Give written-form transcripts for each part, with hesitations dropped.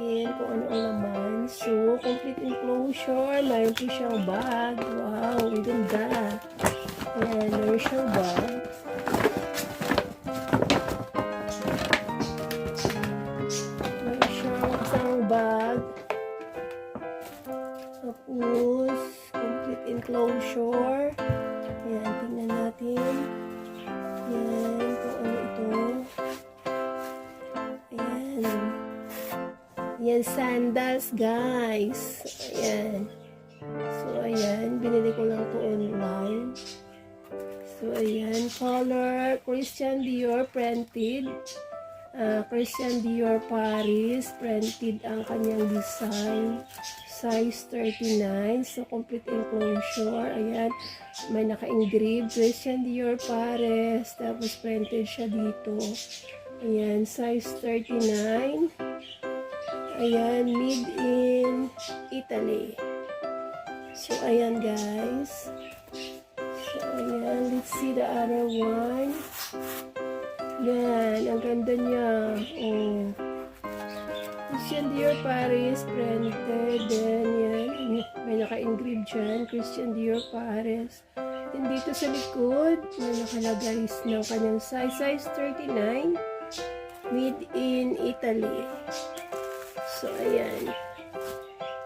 natin kung ano ang laman. So, complete enclosure. Mayroon po siyang bag. Wow, ang ganda. Ayan, mayroon siyang bag. Mayroon siyang isang bag. Tapos, complete enclosure. Ayan, tingnan natin. Ayan, kung ano ito. Ayan. Ayan, sandals, guys. Ayan. So, ayan. Binili ko lang ito online. So, ayan. Color, Christian Dior printed. Christian Dior Paris. Printed ang kanyang design. Size 39. So, complete enclosure. Ayan. May naka-engrave. Christian Dior Paris. Tapos, printed siya dito. Ayan. Size 39. Ayan. Made in Italy. So, ayan, guys. So, ayan. Let's see the other one. Yan. Ang ganda niya. Oh. Christian Dior Paris printed. Then, yan. May naka-engrave dyan. Christian Dior Paris. Then, dito sa likod, may nakalagay ng kanyang size. Size 39. Made in Italy. So, ayan.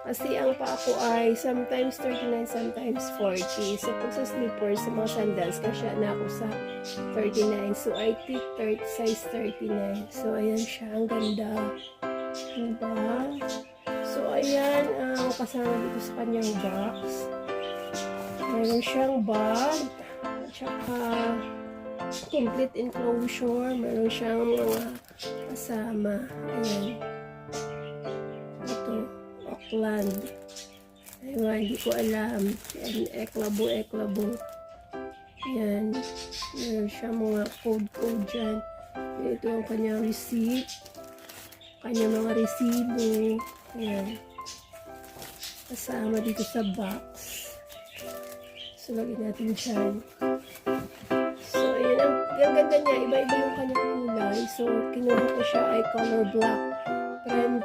Kasi ang paa ko ay sometimes 39, sometimes 40. So, pag sa slippers, sa mga sandals, kasya na ako sa 39. So, I take size 39. So, ayan siya. Ang ganda. Diba? So, ayan ang kasama dito sa kanyang box. Mayroon siyang bag. At saka, complete enclosure. Mayroon siyang mga kasama. Ayan. Ito. Auckland. Ayun, hindi ko alam. Ayan, eklabo. Ayan. Meron siya mga code dyan. Ito ang kanyang receipt. Kanyang mga resibo. Ayan. Kasama dito sa box. So, lagyan natin siya. So, ayan. Ang ganda niya. Iba-iba yung kanyang kulay. So, kinuha ko siya ay color black.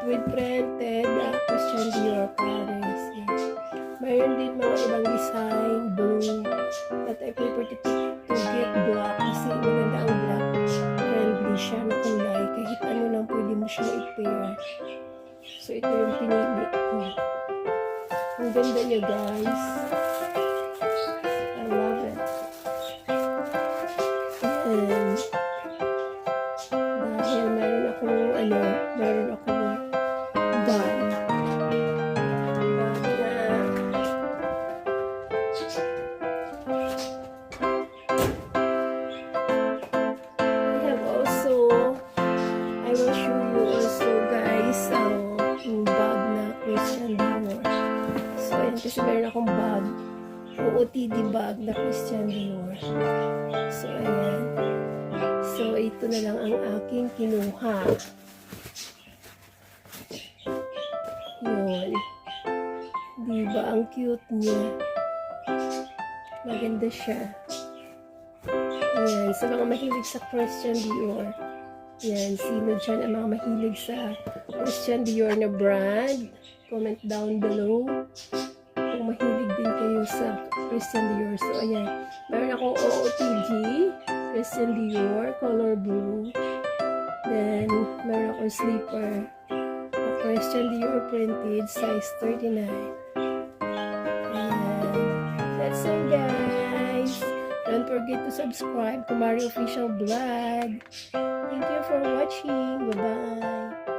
With printed Christian Dior Paris. Yeah. Mayroon din mga ibang design, blue. But I prefer to get black kasi maganda ang black. Friendly siya na kulay. Kahit ano lang pwede mo siya i-pair. So ito yung pinili ko. Ang ganda niya, guys. I love it. And dahil meron akong bag. I will show you also, guys, yung bag na Christian Dior. So, ayan, kasi meron akong bag. OOTD bag na Christian Dior. So, ayan. So, ito na lang ang aking kinuha. Yun. Diba? Ang cute niya. Maganda siya. Ayan. Sa mga mahilig sa Christian Dior. Ayan. Sino dyan ang mga mahilig sa Christian Dior na brand? Comment down below. Kung mahilig din kayo sa Christian Dior. So, ayan. Meron akong OOTD. Christian Dior. Color blue. Then, meron akong slipper. Christian Dior printed, size 39. And that's all, guys. Don't forget to subscribe to Mario Official Vlog. Thank you for watching. Bye-bye.